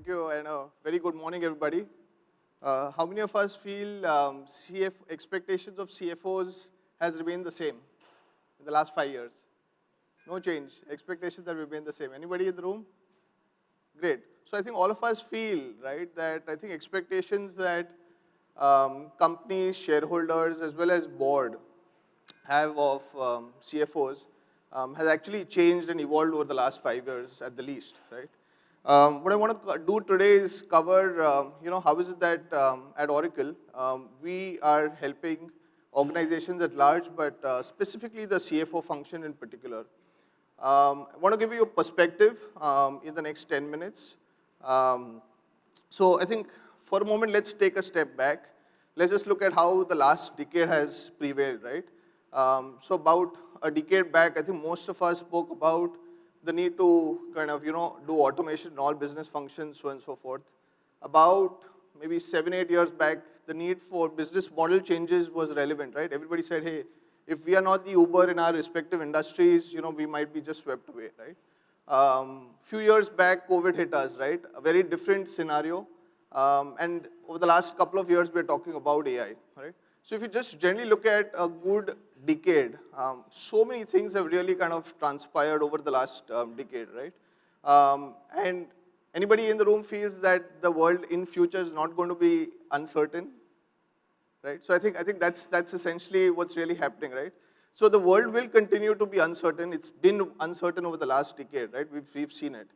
Thank you, and a very good morning, everybody. How many of us feel expectations of CFOs has remained the same in the last 5 years? No change. Expectations have remained the same. Anybody in the room? Great. So I think all of us feel, right, that I think expectations that companies, shareholders, as well as board have of CFOs has actually changed and evolved over the last 5 years at the least, right? What I want to do today is cover, how is it that at Oracle we are helping organizations at large, but specifically the CFO function in particular. I want to give you a perspective in the next 10 minutes. So I think for a moment, let's take a step back. Let's just look at how the last decade has prevailed, right? So about a decade back, I think most of us spoke about the need to kind of, do automation in all business functions, so on and so forth. About maybe 7, 8 years back, the need for business model changes was relevant, right? Everybody said, hey, if we are not the Uber in our respective industries, we might be just swept away, right? Few years back, COVID hit us, right? A very different scenario. And over the last couple of years, we're talking about AI, right? So if you just generally look at a good decade, so many things have really kind of transpired over the last decade, right? And anybody in the room feels that the world in future is not going to be uncertain, right? So I think that's essentially what's really happening, right? So the world will continue to be uncertain. It's been uncertain over the last decade, right? We've seen it.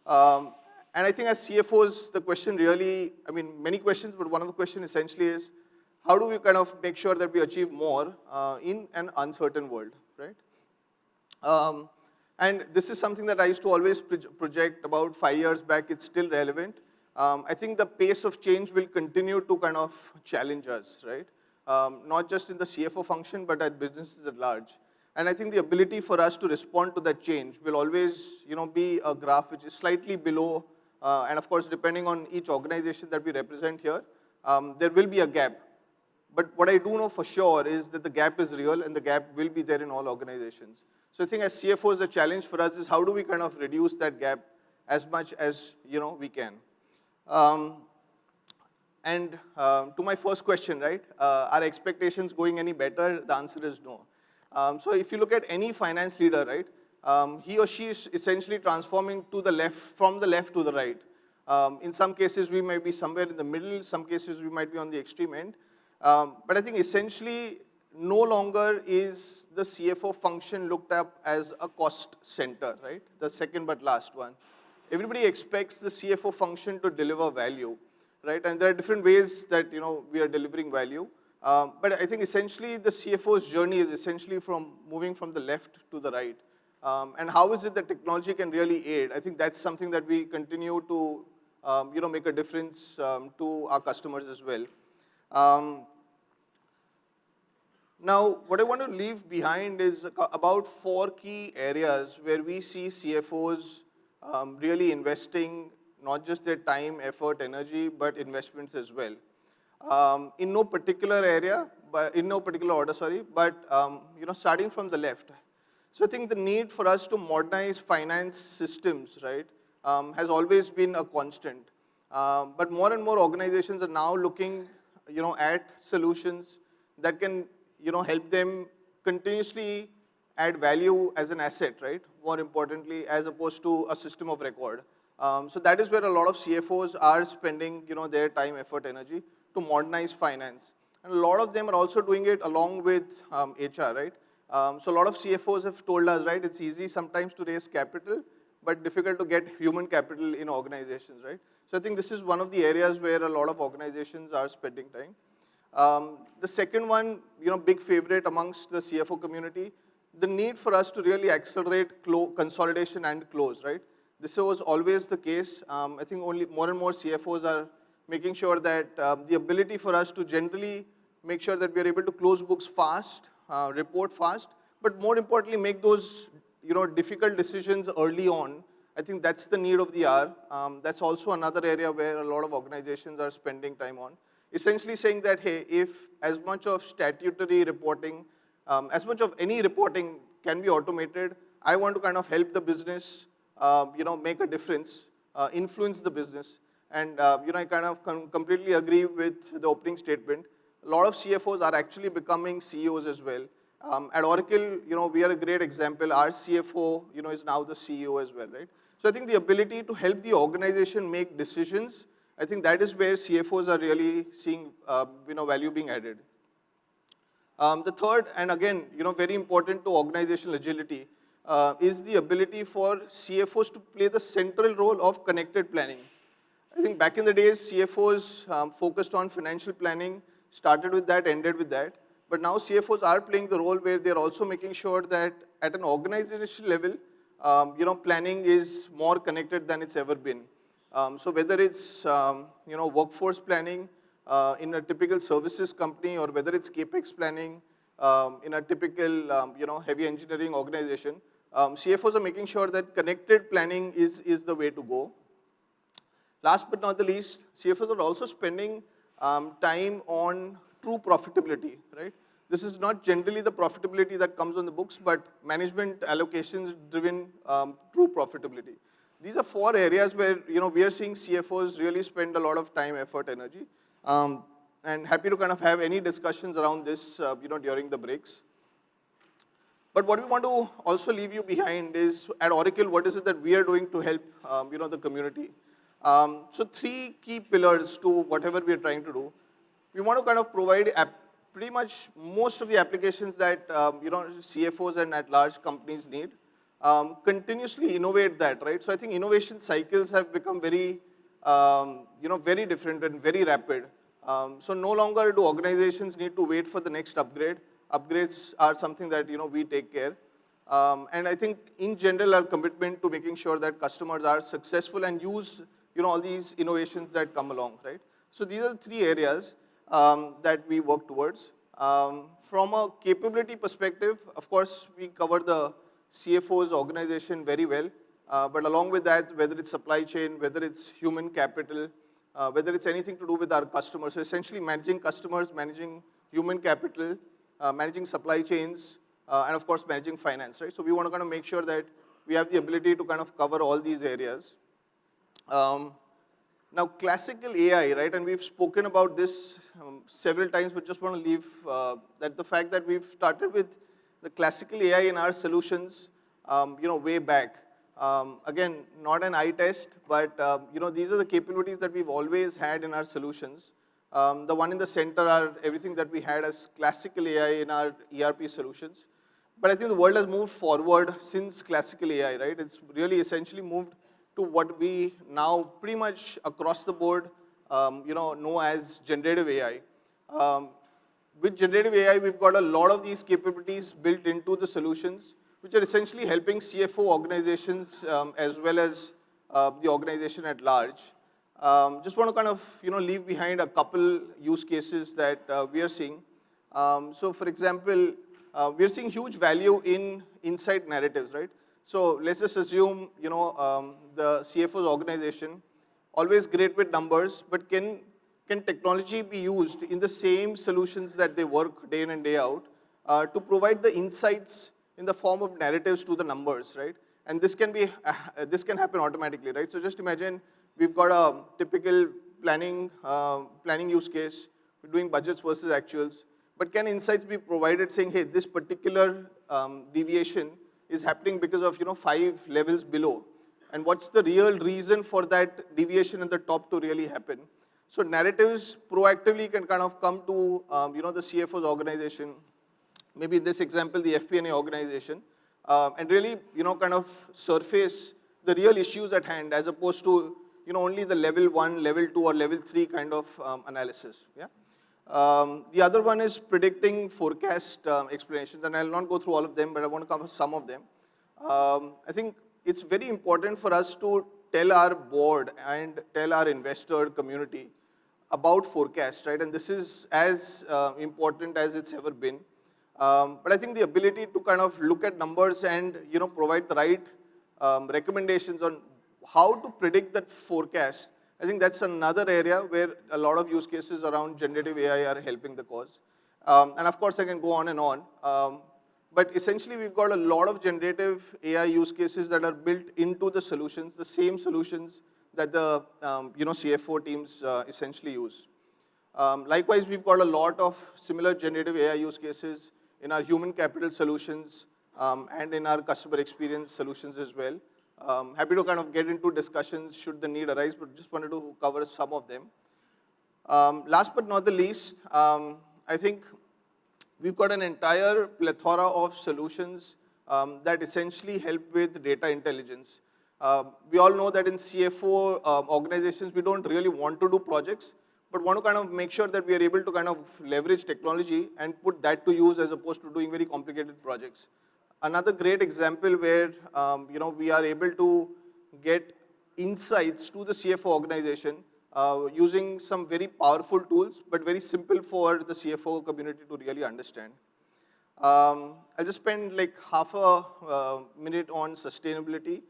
And I think as CFOs, the question really, many questions, but one of the questions essentially is, how do we kind of make sure that we achieve more in an uncertain world, right? And this is something that I used to always project about 5 years back. It's still relevant. I think the pace of change will continue to kind of challenge us, right? Not just in the CFO function, but at businesses at large. And I think the ability for us to respond to that change will always, be a graph which is slightly below. And of course, depending on each organization that we represent here, there will be a gap. But what I do know for sure is that the gap is real and the gap will be there in all organizations. So I think as CFOs, the challenge for us is how do we kind of reduce that gap as much as, we can. And to my first question, right, are expectations going any better? The answer is no. So if you look at any finance leader, right, he or she is essentially transforming to the left, from the left to the right. In some cases, we might be somewhere in the middle. Some cases, we might be on the extreme end. But I think essentially, no longer is the CFO function looked up as a cost center, right? The second but last one. Everybody expects the CFO function to deliver value, right? And there are different ways that, we are delivering value. But I think essentially the CFO's journey is essentially from moving from the left to the right. And how is it that technology can really aid? I think that's something that we continue to, make a difference to our customers as well. Now, what I want to leave behind is about 4 key areas where we see CFOs really investing not just their time, effort, energy, but investments as well. In no particular area, but in no particular order, but starting from the left. So I think the need for us to modernize finance systems, right, has always been a constant. But more and more organizations are now looking, at solutions that can, help them continuously add value as an asset, right? More importantly, as opposed to a system of record. So that is where a lot of CFOs are spending, their time, effort, energy to modernize finance. And a lot of them are also doing it along with HR, right? So a lot of CFOs have told us, right, it's easy sometimes to raise capital, but difficult to get human capital in organizations, right? So I think this is one of the areas where a lot of organizations are spending time. The second one, big favorite amongst the CFO community, the need for us to really accelerate consolidation and close, right? This was always the case. I think only more and more CFOs are making sure that the ability for us to generally make sure that we are able to close books fast, report fast, but more importantly, make those difficult decisions early on. I think that's the need of the hour. That's also another area where a lot of organizations are spending time on. Essentially saying that, hey, if as much of statutory reporting, as much of any reporting can be automated, I want to kind of help the business, make a difference, influence the business. And I kind of completely agree with the opening statement. A lot of CFOs are actually becoming CEOs as well. At Oracle, we are a great example. Our CFO, is now the CEO as well, right? So I think the ability to help the organization make decisions, I think that is where CFOs are really seeing, value being added. The third, and again, very important to organizational agility, is the ability for CFOs to play the central role of connected planning. I think back in the days, CFOs focused on financial planning, started with that, ended with that. But now CFOs are playing the role where they're also making sure that at an organizational level, planning is more connected than it's ever been. So whether it's, workforce planning in a typical services company, or whether it's CapEx planning in a typical, heavy engineering organization, CFOs are making sure that connected planning is the way to go. Last but not the least, CFOs are also spending time on true profitability, right? This is not generally the profitability that comes on the books, but management allocations driven true profitability. These are 4 areas where, we are seeing CFOs really spend a lot of time, effort, energy. And happy to kind of have any discussions around this, during the breaks. But what we want to also leave you behind is, at Oracle, what is it that we are doing to help, the community? So 3 key pillars to whatever we are trying to do. We want to kind of provide pretty much most of the applications that, CFOs and at large companies need. Continuously innovate that, right? So I think innovation cycles have become very, very different and very rapid. So no longer do organizations need to wait for the next upgrade. Upgrades are something that, we take care. And I think in general, our commitment to making sure that customers are successful and use, all these innovations that come along, right? So these are the 3 areas that we work towards. From a capability perspective, of course, we cover the CFO's organization very well. But along with that, whether it's supply chain, whether it's human capital, whether it's anything to do with our customers, so essentially managing customers, managing human capital, managing supply chains, and of course managing finance, right? So we want to kind of make sure that we have the ability to kind of cover all these areas. Now, classical AI, right, and we've spoken about this several times, but just want to leave that the fact that we've started with the classical AI in our solutions, way back. Again, not an eye test, but, these are the capabilities that we've always had in our solutions. The one in the center are everything that we had as classical AI in our ERP solutions. But I think the world has moved forward since classical AI, right? It's really essentially moved to what we now pretty much across the board, know as generative AI. With generative AI, we've got a lot of these capabilities built into the solutions, which are essentially helping CFO organizations as well as the organization at large. Just want to kind of, leave behind a couple use cases that we are seeing. So for example, we are seeing huge value in insight narratives, right? So let's just assume, the CFO's organization, always great with numbers, but can technology be used in the same solutions that they work day in and day out to provide the insights in the form of narratives to the numbers, right? And this can happen automatically, right? So just imagine we've got a typical planning use case. We're doing budgets versus actuals. But can insights be provided saying, hey, this particular deviation is happening because of 5 levels below, and what's the real reason for that deviation in the top to really happen? So narratives proactively can kind of come to the CFO's organization, maybe in this example the FP&A organization, and really kind of surface the real issues at hand as opposed to only the level 1, level 2, or level 3 kind of analysis. Yeah. The other one is predicting forecast explanations, and I'll not go through all of them, but I want to cover some of them. I think it's very important for us to tell our board and tell our investor community about forecast, right? And this is as important as it's ever been. But I think the ability to kind of look at numbers and provide the right recommendations on how to predict that forecast, I think that's another area where a lot of use cases around generative AI are helping the cause. And of course, I can go on and on. But essentially, we've got a lot of generative AI use cases that are built into the solutions, the same solutions that the CFO teams essentially use. Likewise, we've got a lot of similar generative AI use cases in our human capital solutions and in our customer experience solutions as well. Happy to kind of get into discussions should the need arise, but just wanted to cover some of them. Last but not the least, I think we've got an entire plethora of solutions that essentially help with data intelligence. We all know that in CFO organizations, we don't really want to do projects, but want to kind of make sure that we are able to kind of leverage technology and put that to use as opposed to doing very complicated projects. Another great example where we are able to get insights to the CFO organization using some very powerful tools, but very simple for the CFO community to really understand. I'll just spend like half a minute on sustainability.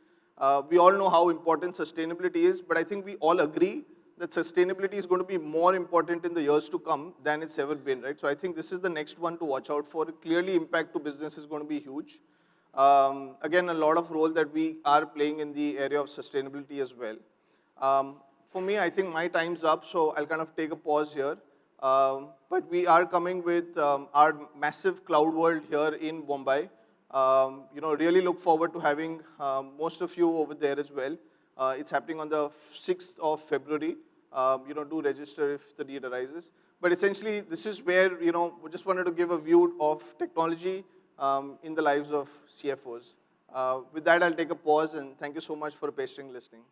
We all know how important sustainability is, but I think we all agree that sustainability is going to be more important in the years to come than it's ever been, right? So I think this is the next one to watch out for. Clearly, impact to business is going to be huge. Again, a lot of role that we are playing in the area of sustainability as well. For me, I think my time's up, so I'll kind of take a pause here. But we are coming with our massive cloud world here in Mumbai. Really look forward to having most of you over there as well. It's happening on the 6th of February. Do register if the need arises. But essentially, this is where, we just wanted to give a view of technology in the lives of CFOs. With that, I'll take a pause, and thank you so much for patiently listening.